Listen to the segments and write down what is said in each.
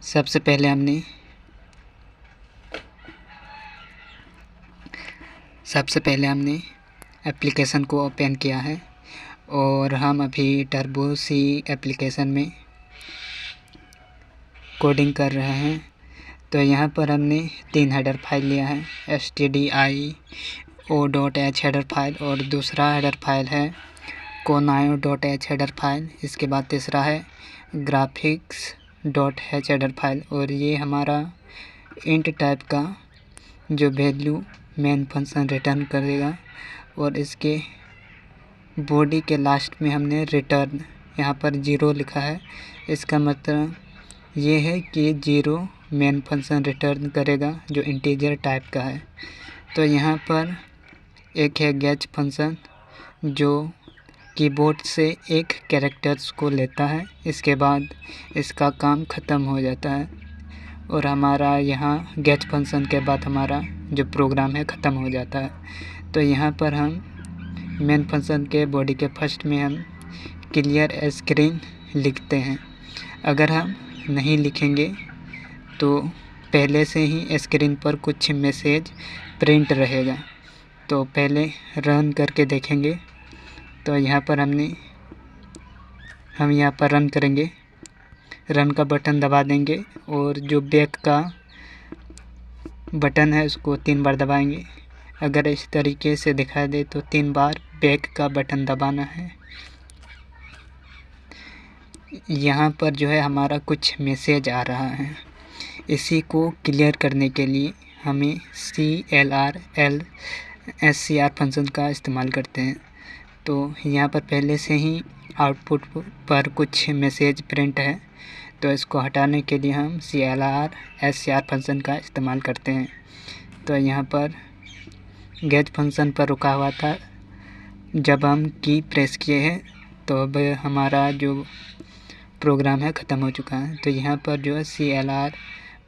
सबसे पहले हमने एप्लीकेशन को ओपन किया है और हम अभी टर्बो सी एप्लीकेशन में कोडिंग कर रहे हैं। तो यहाँ पर हमने 3 हेडर फाइल लिया है, stdio.h हेडर फाइल, और दूसरा हेडर फाइल है conio.h हेडर फाइल। इसके बाद तीसरा है graphics.h हेडर फाइल, और ये हमारा इंट टाइप का जो वैल्यू मेन फंक्शन रिटर्न करेगा। और इसके बॉडी के लास्ट में हमने रिटर्न यहाँ पर 0 लिखा है। इसका मतलब ये है कि 0 मेन फंक्शन रिटर्न करेगा जो इंटीजर टाइप का है। तो यहाँ पर एक है गेट फंक्शन जो कीबोर्ड से एक कैरेक्टर्स को लेता है, इसके बाद इसका काम ख़त्म हो जाता है और हमारा यहाँ गेट फंक्शन के बाद हमारा जो प्रोग्राम है ख़त्म हो जाता है। तो यहाँ पर हम मेन फंक्शन के बॉडी के फर्स्ट में हम क्लियर स्क्रीन लिखते हैं। अगर हम नहीं लिखेंगे तो पहले से ही स्क्रीन पर कुछ मैसेज प्रिंट रहेगा। तो पहले रन करके देखेंगे। तो यहाँ पर हम यहाँ पर रन करेंगे, रन का बटन दबा देंगे और जो बैक का बटन है उसको 3 बार दबाएंगे। अगर इस तरीके से दिखाई दे तो 3 बार बैक का बटन दबाना है। यहाँ पर जो है हमारा कुछ मैसेज आ रहा है, इसी को क्लियर करने के लिए हमें CLR फंक्शन का इस्तेमाल करते हैं। तो यहाँ पर पहले से ही आउटपुट पर कुछ मैसेज प्रिंट है, तो इसको हटाने के लिए हम CLR फंक्शन का इस्तेमाल करते हैं। तो यहाँ पर गेट फंक्शन पर रुका हुआ था, जब हम की प्रेस किए हैं तो अब हमारा जो प्रोग्राम है ख़त्म हो चुका है। तो यहाँ पर जो है CLR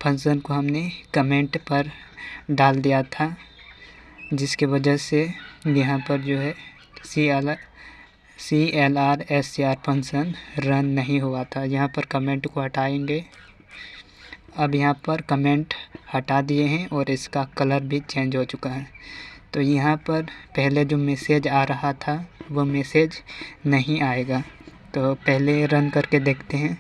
फंक्शन को हमने कमेंट पर डाल दिया था, जिसके वजह से यहाँ पर जो है CLR फंक्शन रन नहीं हुआ था। यहाँ पर कमेंट को हटाएंगे। अब यहाँ पर कमेंट हटा दिए हैं और इसका कलर भी चेंज हो चुका है। तो यहाँ पर पहले जो मैसेज आ रहा था वो मैसेज नहीं आएगा। तो पहले रन करके देखते हैं।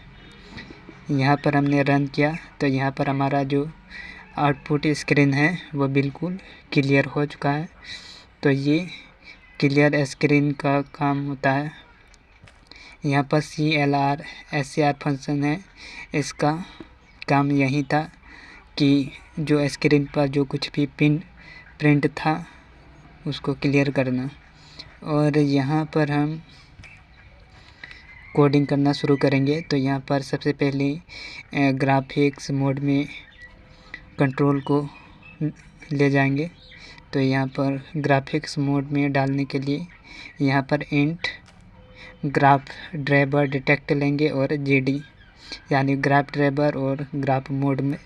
यहाँ पर हमने रन किया तो यहाँ पर हमारा जो आउटपुट स्क्रीन है वो बिल्कुल क्लियर हो चुका है। तो ये क्लियर स्क्रीन का काम होता है। यहाँ पर CLR फंक्शन है, इसका काम यही था कि जो स्क्रीन पर जो कुछ भी प्रिंट था उसको क्लियर करना। और यहाँ पर हम कोडिंग करना शुरू करेंगे। तो यहाँ पर सबसे पहले ग्राफिक्स मोड में कंट्रोल को ले जाएंगे। तो यहाँ पर ग्राफिक्स मोड में डालने के लिए यहाँ पर इंट ग्राफ ड्राइवर डिटेक्ट लेंगे और GD यानी ग्राफ ड्राइवर और ग्राफ मोड में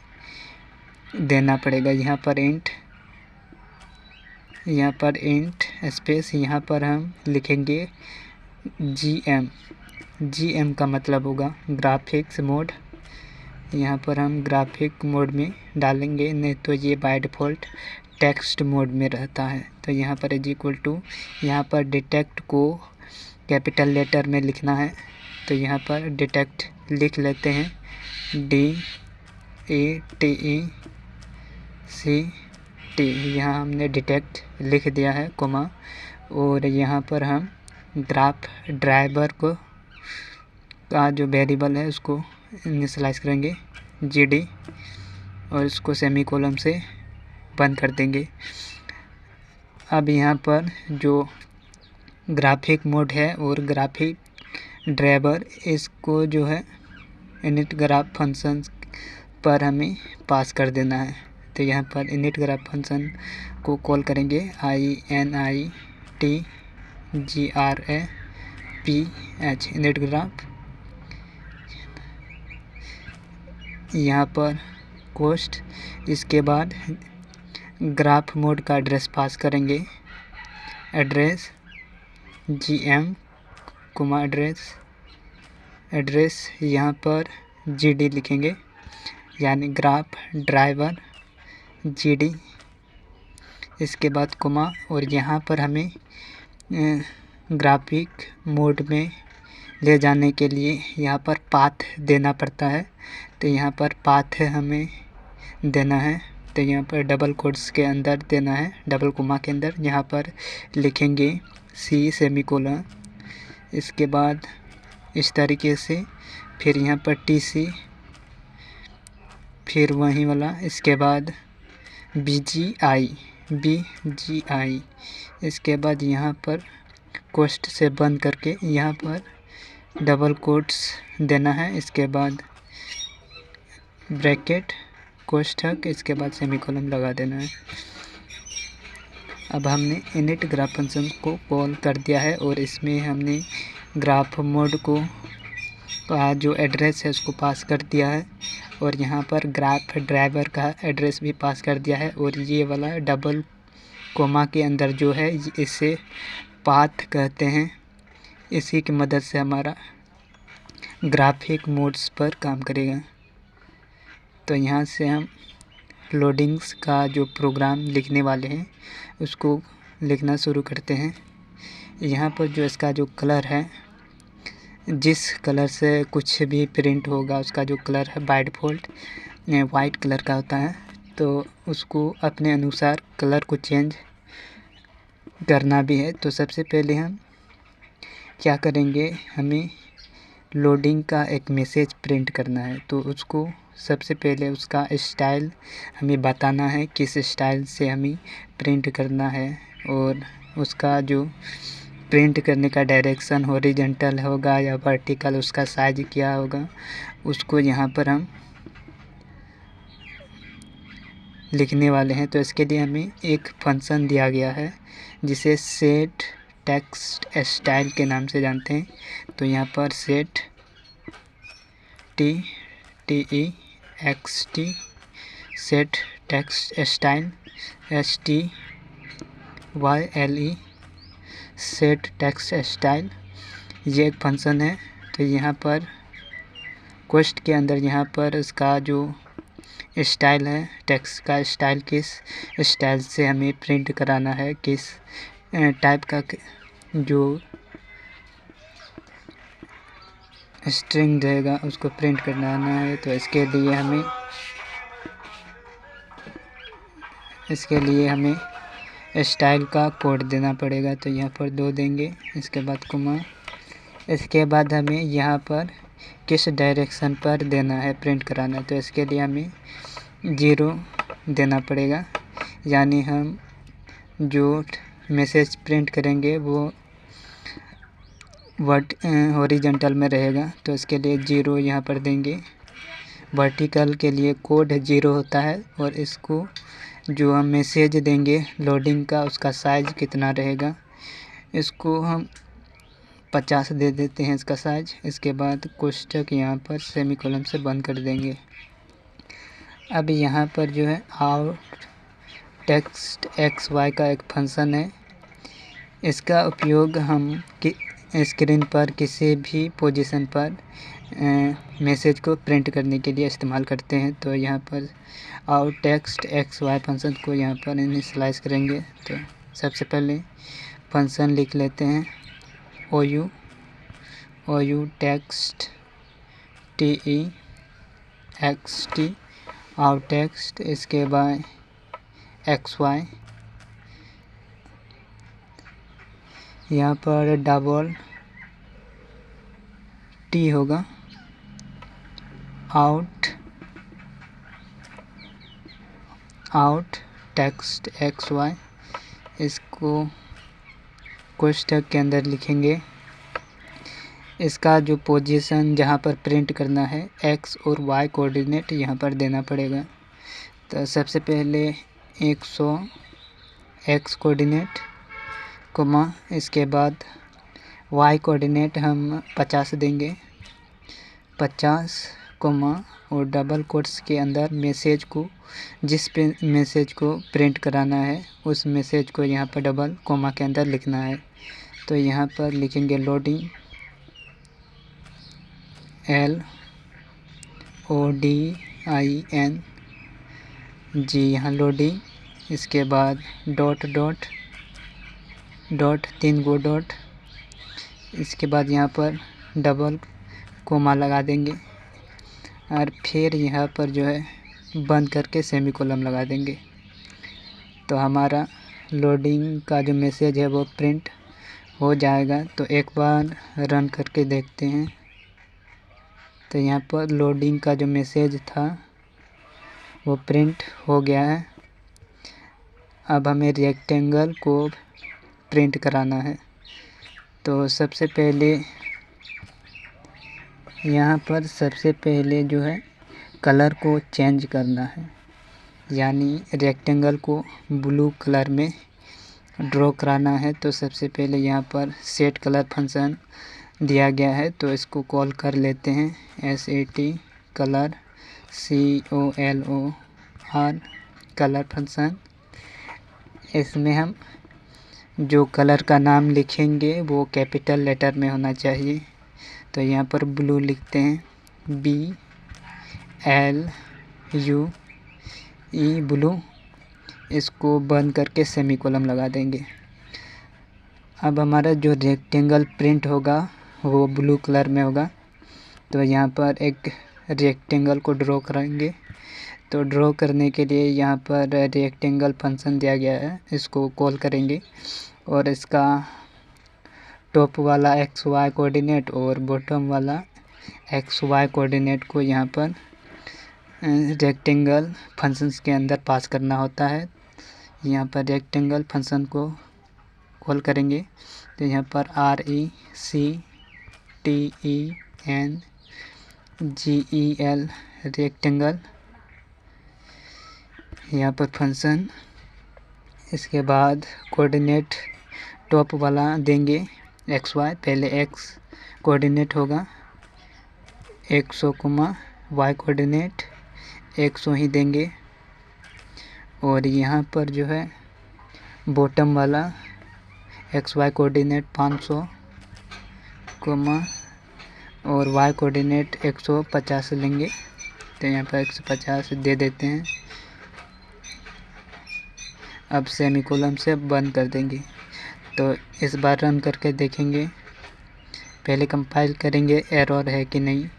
देना पड़ेगा। यहाँ पर इंट स्पेस यहाँ पर हम लिखेंगे GM का मतलब होगा ग्राफिक्स मोड। यहाँ पर हम ग्राफिक मोड में डालेंगे, नहीं तो ये बाय डिफ़ॉल्ट टेक्स्ट मोड में रहता है। तो यहाँ पर =, यहाँ पर डिटेक्ट को कैपिटल लेटर में लिखना है। तो यहाँ पर डिटेक्ट लिख लेते हैं, DATECT। यहाँ हमने डिटेक्ट लिख दिया है, कोमा। और यहाँ पर हम ग्राफ ड्राइवर का जो वेरिएबल है उसको इनिशियलाइज करेंगे GD और इसको सेमीकोलन से बंद कर देंगे। अब यहाँ पर जो ग्राफिक मोड है और ग्राफिक ड्राइवर, इसको जो है इनिट ग्राफ फंक्शन पर हमें पास कर देना है। तो यहाँ पर इनिट ग्राफ फंक्शन को कॉल करेंगे INITGRAPH इनिट ग्राफ। यहाँ पर कोस्ट, इसके बाद ग्राफ मोड का एड्रेस पास करेंगे, एड्रेस GM एड्रेस यहाँ पर GD लिखेंगे। यानी ग्राफ ड्राइवर GD, इसके बाद कोमा, और यहाँ पर हमें ग्राफिक मोड में ले जाने के लिए यहाँ पर पाथ देना पड़ता है। तो यहाँ पर पाथ हमें देना है, तो यहाँ पर डबल कोट्स के अंदर देना है, डबल कोमा के अंदर। यहाँ पर लिखेंगे C सेमीकोलन, इसके बाद इस तरीके से, फिर यहाँ पर TC, फिर वही वाला, इसके बाद BGI, इसके बाद यहाँ पर कोष्ठ से बंद करके यहाँ पर डबल कोट्स देना है, इसके बाद ब्रैकेट कोष्ठक, इसके बाद सेमीकोलन लगा देना है। अब हमने इनिट ग्राफ फंक्शन को कॉल कर दिया है और इसमें हमने ग्राफ मोड को का जो एड्रेस है उसको पास कर दिया है, और यहाँ पर ग्राफ ड्राइवर का एड्रेस भी पास कर दिया है। और ये वाला डबल कोमा के अंदर जो है इसे पाथ कहते हैं। इसी की मदद से हमारा ग्राफिक मोड्स पर काम करेगा। तो यहाँ से हम लोडिंग्स का जो प्रोग्राम लिखने वाले हैं उसको लिखना शुरू करते हैं। यहाँ पर जो इसका जो कलर है, जिस कलर से कुछ भी प्रिंट होगा उसका जो कलर है बाय डिफ़ॉल्ट वाइट कलर का होता है, तो उसको अपने अनुसार कलर को चेंज करना भी है। तो सबसे पहले हम क्या करेंगे, हमें लोडिंग का एक मैसेज प्रिंट करना है। तो उसको सबसे पहले उसका स्टाइल हमें बताना है, किस स्टाइल से हमें प्रिंट करना है, और उसका जो प्रिंट करने का डायरेक्शन हॉरिजॉन्टल होगा या वर्टिकल, उसका साइज क्या होगा, उसको यहाँ पर हम लिखने वाले हैं। तो इसके लिए हमें एक फंक्शन दिया गया है जिसे सेट टेक्स्ट स्टाइल के नाम से जानते हैं। तो यहाँ पर set TEXT set text style STYLE set text style, ये एक फंक्शन है। तो यहाँ पर कोष्ठ के अंदर यहाँ पर इसका जो स्टाइल है, टेक्स्ट का स्टाइल, किस स्टाइल से हमें प्रिंट कराना है, किस टाइप का जो स्ट्रिंग रहेगा उसको प्रिंट कराना है। तो इसके लिए हमें स्टाइल का कोड देना पड़ेगा। तो यहाँ पर 2 देंगे, इसके बाद कोमा, इसके बाद हमें यहाँ पर किस डायरेक्शन पर देना है प्रिंट कराना है। तो इसके लिए हमें 0 देना पड़ेगा, यानी हम जो मैसेज प्रिंट करेंगे वो हॉरिजॉन्टल में रहेगा। तो इसके लिए 0 यहाँ पर देंगे। वर्टिकल के लिए कोड 0 होता है, और इसको जो हम मैसेज देंगे लोडिंग का उसका साइज़ कितना रहेगा, इसको हम 50 दे देते हैं इसका साइज। इसके बाद कोष्ठक यहाँ पर सेमीकोलन से बंद कर देंगे। अब यहाँ पर जो है आउट टेक्स्ट XY का एक फंक्शन है, इसका उपयोग हम स्क्रीन पर किसी भी पोजीशन पर मैसेज को प्रिंट करने के लिए इस्तेमाल करते हैं। तो यहाँ पर आउट टेक्स्ट XY फंक्शन को यहाँ पर इनिशियलाइज करेंगे। तो सबसे पहले फंक्शन लिख लेते हैं OU text TEXT out text, इसके बाद XY, यहाँ पर डबल T होगा, आउट टेक्स्ट XY, इसको कोष्ठक के अंदर लिखेंगे। इसका जो पोजीशन जहाँ पर प्रिंट करना है X और Y कोऑर्डिनेट यहाँ पर देना पड़ेगा। तो सबसे पहले 100 X कोऑर्डिनेट कोमा, इसके बाद Y कोऑर्डिनेट हम 50 देंगे, 50 कोमा, और डबल कोट्स के अंदर मैसेज को, जिस मैसेज को प्रिंट कराना है उस मैसेज को यहाँ पर डबल कोमा के अंदर लिखना है। तो यहाँ पर लिखेंगे लोडिंग LODING जी यहाँ लोडिंग, इसके बाद dot dot dot 3 go dot, इसके बाद यहाँ पर डबल कोमा लगा देंगे और फिर यहाँ पर जो है बंद करके सेमीकोलन लगा देंगे। तो हमारा लोडिंग का जो मैसेज है वो प्रिंट हो जाएगा। तो एक बार रन करके देखते हैं। तो यहाँ पर लोडिंग का जो मैसेज था वो प्रिंट हो गया है। अब हमें रेक्टेंगल को प्रिंट कराना है। तो सबसे पहले यहाँ पर जो है कलर को चेंज करना है, यानी रेक्टेंगल को ब्लू कलर में ड्रॉ कराना है। तो सबसे पहले यहाँ पर सेट कलर फंक्शन दिया गया है, तो इसको कॉल कर लेते हैं। SET colour COLOR colour function. इसमें हम जो कलर का नाम लिखेंगे वो कैपिटल लेटर में होना चाहिए। तो यहाँ पर ब्लू लिखते हैं, BLUE ब्लू। इसको बंद करके सेमीकोलन लगा देंगे। अब हमारा जो रेक्टेंगल प्रिंट होगा वो ब्लू कलर में होगा। तो यहाँ पर एक रेक्टेंगल को ड्रॉ करेंगे। तो ड्रॉ करने के लिए यहाँ पर रेक्टेंगल फंक्शन दिया गया है, इसको कॉल करेंगे और इसका टॉप वाला XY कोऑर्डिनेट और बॉटम वाला XY कोऑर्डिनेट को यहाँ पर रेक्टेंगल फंक्शंस के अंदर पास करना होता है। यहाँ पर रेक्टेंगल फंक्शन को कॉल करेंगे। तो यहाँ पर RECTENGEL रेक्टेंगल यहाँ पर फंक्शन। इसके बाद कोऑर्डिनेट टॉप वाला देंगे XY। पहले X कोऑर्डिनेट होगा 100, Y कोऑर्डिनेट 100 ही देंगे। और यहाँ पर जो है बॉटम वाला XY कोऑर्डिनेट 500, और Y कोऑर्डिनेट 150 लेंगे। तो यहाँ पर 150 दे देते हैं। अब सेमीकोलन से बंद कर देंगे। तो इस बार रन करके देखेंगे। पहले कंपाइल करेंगे एरर है कि नहीं।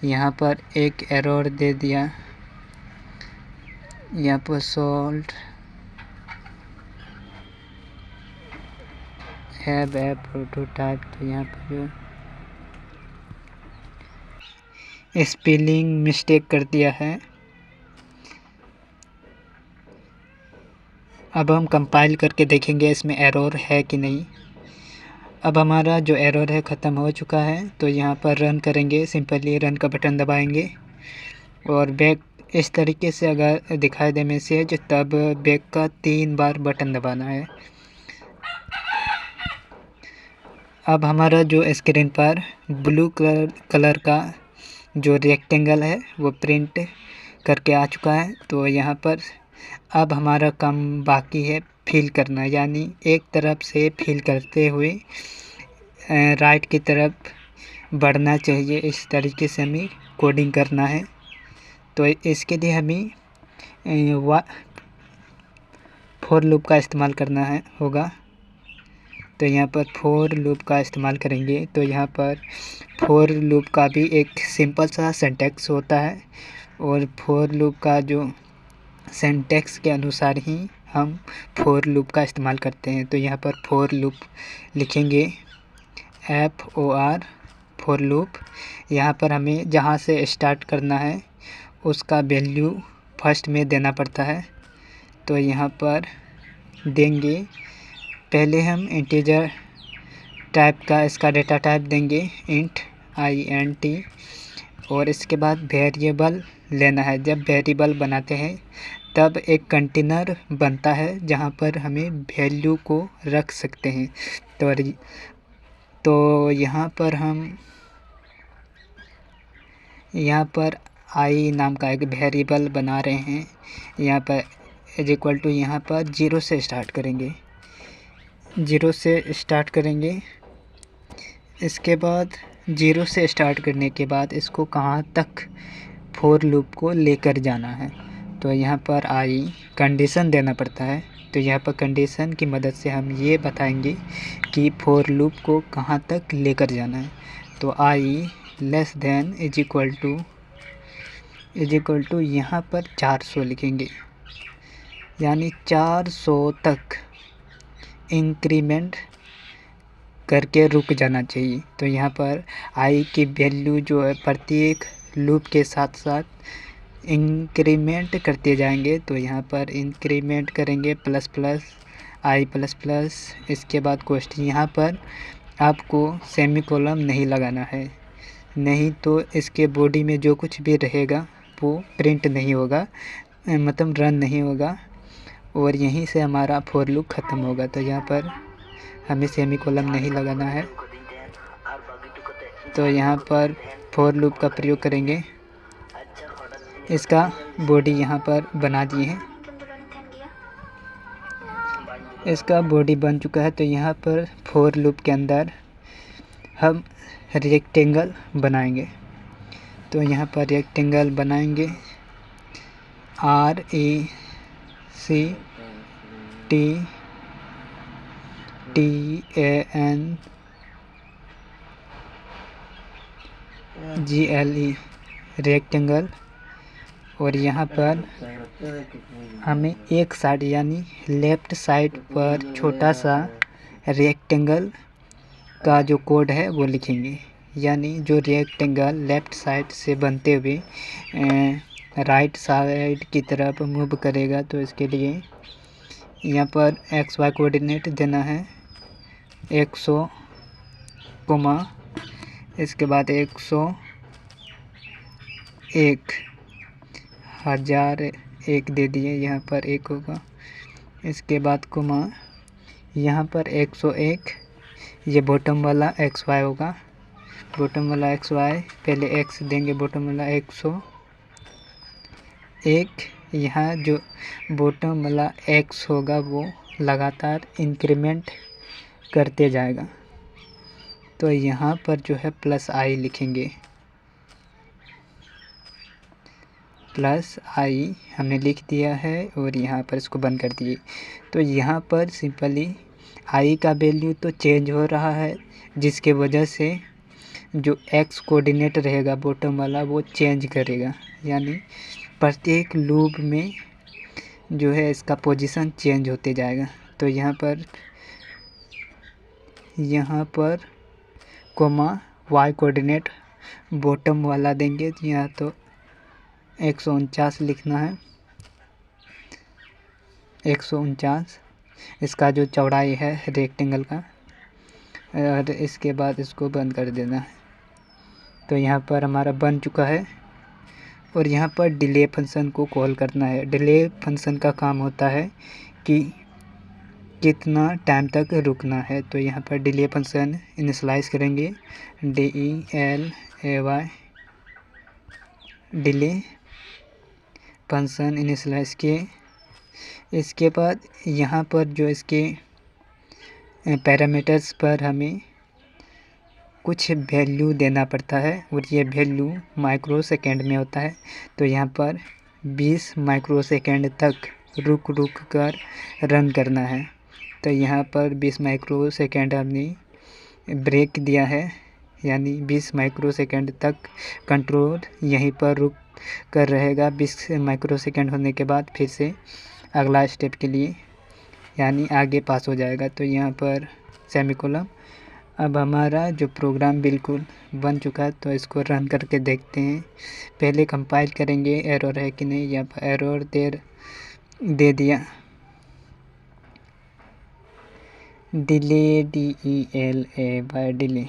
यहाँ पर एक एरर दे दिया, यहाँ पर सॉल्ट हैव ए प्रोटोटाइप। तो यहाँ पर स्पेलिंग मिस्टेक कर दिया है। अब हम कंपाइल करके देखेंगे इसमें एरर है कि नहीं। अब हमारा जो एरर है ख़त्म हो चुका है। तो यहाँ पर रन करेंगे, सिंपली रन का बटन दबाएंगे और बैक इस तरीके से अगर दिखाई दे मैसेज, तब बैक का 3 बार बटन दबाना है। अब हमारा जो स्क्रीन पर ब्लू कलर का जो रेक्टेंगल है वो प्रिंट करके आ चुका है। तो यहाँ पर अब हमारा काम बाकी है फिल करना, यानी एक तरफ से फिल करते हुए राइट की तरफ बढ़ना चाहिए। इस तरीके से हमें कोडिंग करना है। तो इसके लिए हमें फॉर लूप का इस्तेमाल करना होगा। तो यहाँ पर फॉर लूप का इस्तेमाल करेंगे। तो यहाँ पर फॉर लूप का भी एक सिंपल सा सिंटैक्स होता है और फॉर लूप का जो सिंटैक्स के अनुसार ही हम फॉर लूप का इस्तेमाल करते हैं। तो यहाँ पर फॉर लूप लिखेंगे FOR फॉर लूप। यहाँ पर हमें जहाँ से स्टार्ट करना है उसका वैल्यू फर्स्ट में देना पड़ता है। तो यहाँ पर देंगे, पहले हम इंटीजर टाइप का इसका डेटा टाइप देंगे INT, और इसके बाद वेरिएबल लेना है। जब वेरिएबल बनाते हैं तब एक कंटेनर बनता है जहाँ पर हमें वैल्यू को रख सकते हैं। तो यहाँ पर हम I नाम का एक वेरिएबल बना रहे हैं। यहाँ पर = यहाँ पर 0 से स्टार्ट करेंगे, 0 से स्टार्ट करेंगे। इसके बाद 0 से स्टार्ट करने के बाद इसको कहाँ तक फोर लूप को लेकर जाना है। तो यहाँ पर आई कंडीशन देना पड़ता है। तो यहाँ पर कंडीशन की मदद से हम ये बताएंगे कि फोर लूप को कहाँ तक लेकर जाना है। तो I less than is equal to यहाँ पर 400 लिखेंगे, यानी 400 तक इंक्रीमेंट करके रुक जाना चाहिए। तो यहाँ पर आई की वैल्यू जो है प्रत्येक लूप के साथ साथ इंक्रीमेंट करते जाएंगे। तो यहाँ पर इंक्रीमेंट करेंगे प्लस प्लस आई प्लस प्लस, इसके बाद क्वेश्चन। यहाँ पर आपको सेमीकोलन नहीं लगाना है, नहीं तो इसके बॉडी में जो कुछ भी रहेगा वो प्रिंट नहीं होगा, मतलब रन नहीं होगा, और यहीं से हमारा फोर लूप ख़त्म होगा। तो यहाँ पर हमें सेमीकोलन नहीं लगाना है। तो यहाँ पर फोर लूप का प्रयोग करेंगे। इसका बॉडी यहाँ पर बना दिए हैं, इसका बॉडी बन चुका है। तो यहाँ पर फोर लूप के अंदर हम रेक्टेंगल बनाएंगे। तो यहाँ पर रेक्टेंगल बनाएंगे RECTANGLE रेक्टेंगल। और यहाँ पर हमें एक साइड यानी लेफ़्ट साइड पर छोटा सा रेक्टेंगल का जो कोड है वो लिखेंगे, यानी जो रेक्टेंगल लेफ़्ट साइड से बनते हुए राइट साइड की तरफ मूव करेगा। तो इसके लिए यहाँ पर XY कोऑर्डिनेट देना है 100, इसके बाद 101 1001 दे दिए, यहाँ पर 1 होगा। इसके बाद यहाँ पर 101, ये बॉटम वाला XY होगा, बॉटम वाला XY पहले X देंगे, बॉटम वाला 101। यहाँ जो बॉटम वाला X होगा वो लगातार इंक्रीमेंट करते जाएगा। तो यहाँ पर जो है प्लस आई लिखेंगे, प्लस आई हमने लिख दिया है, और यहाँ पर इसको बंद कर दिए। तो यहाँ पर सिंपली आई का वैल्यू तो चेंज हो रहा है, जिसके वजह से जो एक्स कोऑर्डिनेट रहेगा बॉटम वाला वो चेंज करेगा, यानी प्रत्येक लूप में जो है इसका पोजीशन चेंज होते जाएगा। तो यहाँ पर वाई कोऑर्डिनेट बॉटम वाला देंगे। यहाँ तो 149 लिखना है, 149 इसका जो चौड़ाई है रेक्टेंगल का, और इसके बाद इसको बंद कर देना है। तो यहाँ पर हमारा बन चुका है। और यहाँ पर डिले फंक्शन को कॉल करना है। डिले फंक्शन का काम होता है कि कितना टाइम तक रुकना है। तो यहाँ पर डिले फंक्शन इनिशियलाइज करेंगे, DELAY डिले फंक्शन इनिशियलाइज किए। इसके बाद यहाँ पर जो इसके पैरामीटर्स पर हमें कुछ वैल्यू देना पड़ता है, और ये वैल्यू माइक्रो सेकेंड में होता है। तो यहाँ पर 20 माइक्रो सेकेंड तक रुक कर रन करना है। तो यहाँ पर 20 माइक्रो सेकेंड हमने ब्रेक दिया है, यानी 20 माइक्रो सेकेंड तक कंट्रोल यहीं पर रुक कर रहेगा। 20 माइक्रो सेकेंड होने के बाद फिर से अगला स्टेप के लिए यानी आगे पास हो जाएगा। तो यहाँ पर सेमीकोलन। अब हमारा जो प्रोग्राम बिल्कुल बन चुका है, तो इसको रन करके देखते हैं। पहले कंपाइल करेंगे एरर है कि नहीं। यहाँ पर एरर दे दिया, डिले DELAY डिले।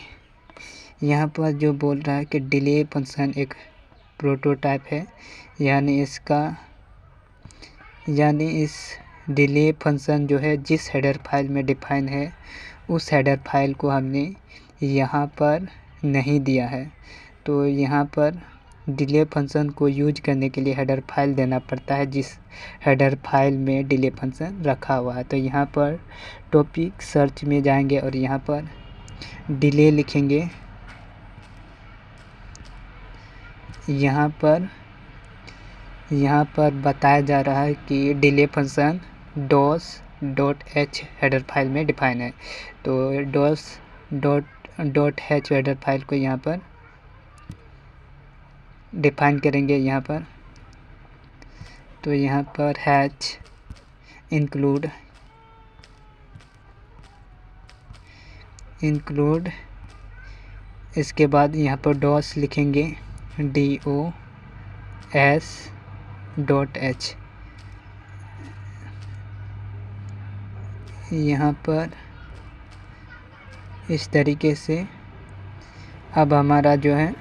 यहाँ पर जो बोल रहा है कि डिले फंक्शन एक प्रोटोटाइप है, यानी इस डिले फंक्शन जो है जिस हेडर फाइल में डिफाइन है उस हेडर फाइल को हमने यहाँ पर नहीं दिया है। तो यहाँ पर डिले फंक्शन को यूज करने के लिए हेडर फाइल देना पड़ता है, जिस हेडर फाइल में डिले फंक्शन रखा हुआ है। तो यहाँ पर टॉपिक सर्च में जाएंगे और यहाँ पर डिले लिखेंगे। यहाँ पर यहाँ पर बताया जा रहा है कि delay function dos.h header file में डिफाइन है। तो dos.h हेडर फाइल को यहाँ पर डिफाइन करेंगे यहाँ पर। तो यहाँ पर हैच इंक्लूड इसके बाद यहाँ पर डॉस लिखेंगे dos.h। यहाँ पर इस तरीके से अब हमारा जो है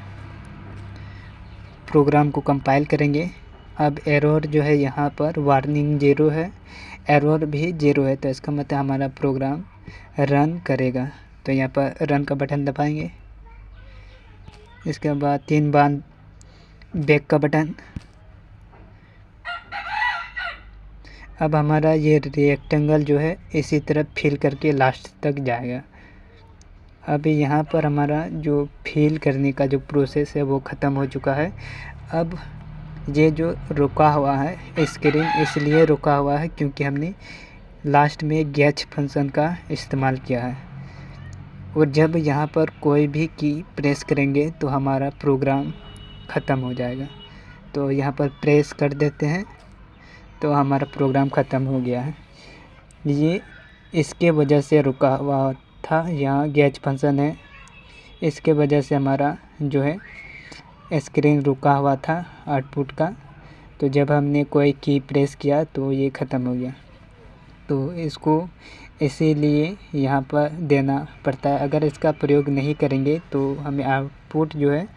प्रोग्राम को कंपाइल करेंगे। अब एरर जो है यहाँ पर वार्निंग 0 है, एरर भी 0 है, तो इसका मतलब हमारा प्रोग्राम रन करेगा। तो यहाँ पर रन का बटन दबाएंगे, इसके बाद 3 बार बैक का बटन। अब हमारा ये रेक्टेंगल जो है इसी तरह फिल करके लास्ट तक जाएगा। अभी यहाँ पर हमारा जो फिल करने का जो प्रोसेस है वो ख़त्म हो चुका है। अब ये जो रुका हुआ है स्क्रीन इसलिए रुका हुआ है क्योंकि हमने लास्ट में गेच फंक्शन का इस्तेमाल किया है, और जब यहाँ पर कोई भी की प्रेस करेंगे तो हमारा प्रोग्राम ख़त्म हो जाएगा। तो यहाँ पर प्रेस कर देते हैं तो हमारा प्रोग्राम ख़त्म हो गया है। ये इसके वजह से रुका हुआ था, यहाँ गेच फंक्शन है, इसके वजह से हमारा जो है स्क्रीन रुका हुआ था आउटपुट का। तो जब हमने कोई की प्रेस किया तो ये ख़त्म हो गया। तो इसको इसीलिए यहाँ पर देना पड़ता है। अगर इसका प्रयोग नहीं करेंगे तो हमें आउटपुट जो है